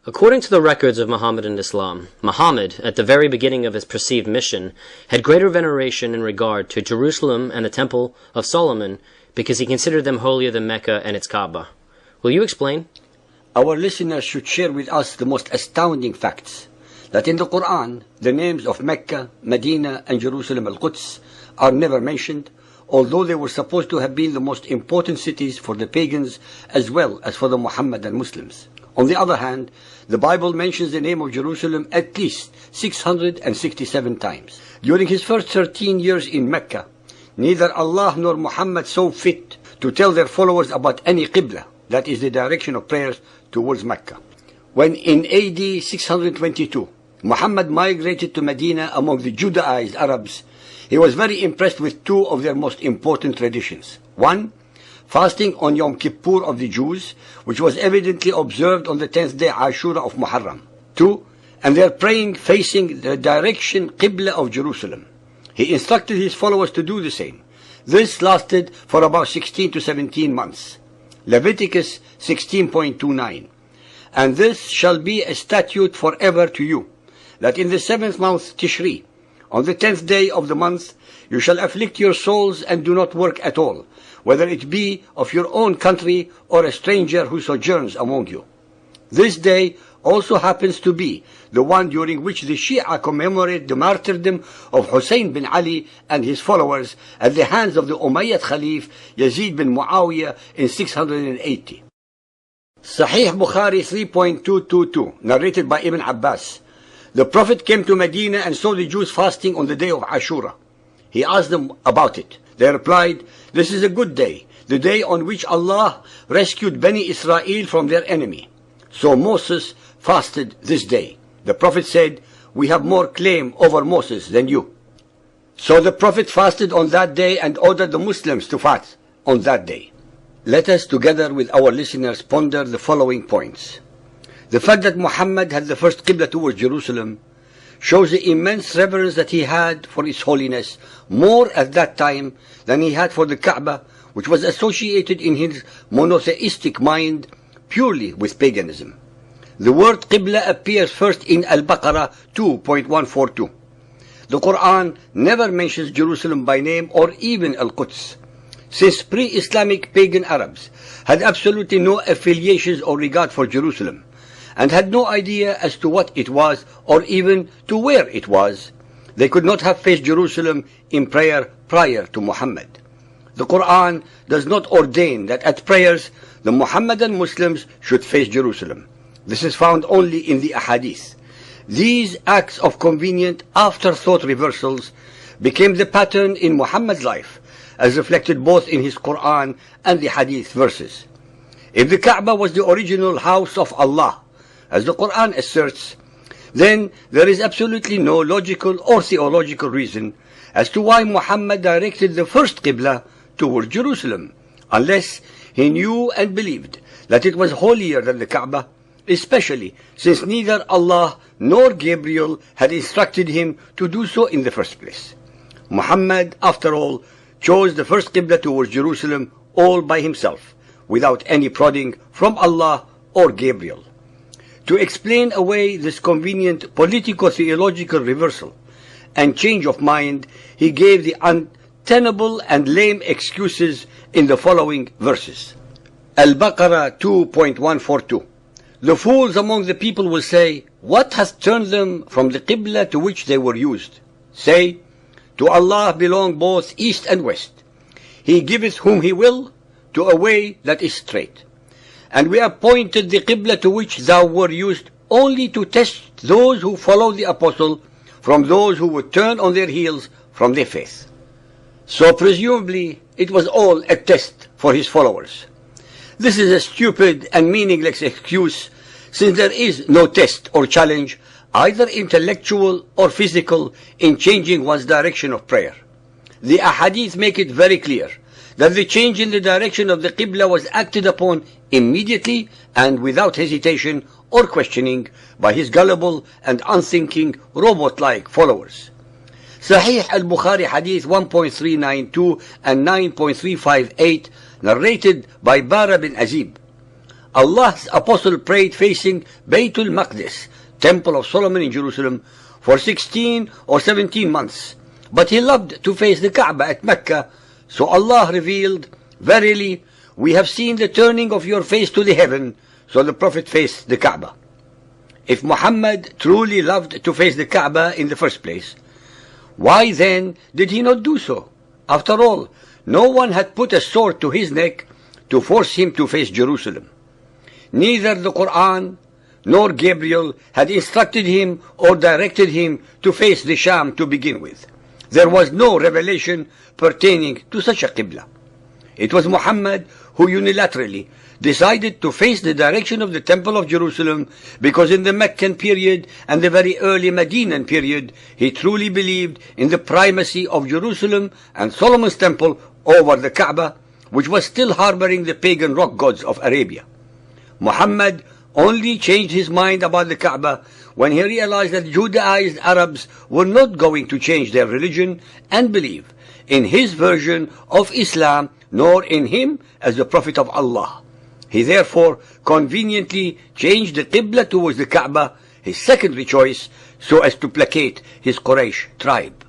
According to the records of Mohammedan Islam, Muhammad, at the very beginning of his perceived mission, had greater veneration in regard to Jerusalem and the Temple of Solomon because he considered them holier than Mecca and its Kaaba. Will you explain? Our listeners should share with us the most astounding facts, that in the Quran, the names of Mecca, Medina, and Jerusalem al-Quds are never mentioned, although they were supposed to have been the most important cities for the pagans as well as for the Muhammadan Muslims. On the other hand, the Bible mentions the name of Jerusalem at least 667 times. During his first 13 years in Mecca, neither Allah nor Muhammad saw fit to tell their followers about any Qibla, that is the direction of prayers towards Mecca. When in AD 622, Muhammad migrated to Medina among the Judaized Arabs, he was very impressed with two of their most important traditions. One, fasting on Yom Kippur of the Jews, which was evidently observed on the 10th day Ashura of Muharram. Two, and their praying facing the direction Qibla of Jerusalem. He instructed his followers to do the same. This lasted for about 16 to 17 months. Leviticus 16.29. And this shall be a statute forever to you, that in the 7th month Tishri, on the 10th day of the month, you shall afflict your souls and do not work at all, whether it be of your own country or a stranger who sojourns among you. This day also happens to be the one during which the Shia commemorate the martyrdom of Hussein bin Ali and his followers at the hands of the Umayyad Khalif Yazid bin Muawiyah in 680. Sahih Bukhari 3.222, narrated by Ibn Abbas. The Prophet came to Medina and saw the Jews fasting on the day of Ashura. He asked them about it. They replied, "This is a good day, the day on which Allah rescued Bani Israel from their enemy. So Moses fasted this day." The Prophet said, "We have more claim over Moses than you." So the Prophet fasted on that day and ordered the Muslims to fast on that day. Let us together with our listeners ponder the following points. The fact that Muhammad had the first Qibla towards Jerusalem shows the immense reverence that he had for its holiness, more at that time than he had for the Kaaba, which was associated in his monotheistic mind purely with paganism. The word Qibla appears first in Al-Baqarah 2.142. The Quran never mentions Jerusalem by name or even Al-Quds. Since pre-Islamic pagan Arabs had absolutely no affiliations or regard for Jerusalem, and had no idea as to what it was or even to where it was, they could not have faced Jerusalem in prayer prior to Muhammad. The Quran does not ordain that at prayers the Muhammadan Muslims should face Jerusalem. This is found only in the Ahadith. These acts of convenient afterthought reversals became the pattern in Muhammad's life, as reflected both in his Quran and the Hadith verses. If the Kaaba was the original house of Allah, as the Quran asserts, then there is absolutely no logical or theological reason as to why Muhammad directed the first Qibla towards Jerusalem, unless he knew and believed that it was holier than the Kaaba, especially since neither Allah nor Gabriel had instructed him to do so in the first place. Muhammad, after all, chose the first Qibla towards Jerusalem all by himself, without any prodding from Allah or Gabriel. To explain away this convenient politico-theological reversal and change of mind, he gave the untenable and lame excuses in the following verses. Al-Baqarah 2.142. The fools among the people will say, "What hath turned them from the Qibla to which they were used?" Say, "To Allah belong both east and west. He giveth whom he will to a way that is straight. And we appointed the Qibla to which thou were used only to test those who follow the Apostle from those who would turn on their heels from their faith." So presumably it was all a test for his followers. This is a stupid and meaningless excuse, since there is no test or challenge, either intellectual or physical, in changing one's direction of prayer. The Ahadith make it very clear that the change in the direction of the Qibla was acted upon immediately and without hesitation or questioning by his gullible and unthinking robot-like followers. Sahih al-Bukhari Hadith 1.392 and 9.358, narrated by Bara bin Azib. Allah's apostle prayed facing Baytul Maqdis, Temple of Solomon in Jerusalem, for 16 or 17 months. But he loved to face the Kaaba at Mecca, so Allah revealed, "Verily, we have seen the turning of your face to the heaven," so the Prophet faced the Kaaba. If Muhammad truly loved to face the Kaaba in the first place, why then did he not do so? After all, no one had put a sword to his neck to force him to face Jerusalem. Neither the Quran nor Gabriel had instructed him or directed him to face the Sham to begin with. There was no revelation pertaining to such a Qibla. It was Muhammad who unilaterally decided to face the direction of the Temple of Jerusalem because in the Meccan period and the very early Medinan period, he truly believed in the primacy of Jerusalem and Solomon's Temple over the Kaaba, which was still harboring the pagan rock gods of Arabia. Muhammad only changed his mind about the Kaaba when he realized that Judaized Arabs were not going to change their religion and believe in his version of Islam, nor in him as the Prophet of Allah. He therefore conveniently changed the Qibla towards the Kaaba, his secondary choice, so as to placate his Quraysh tribe.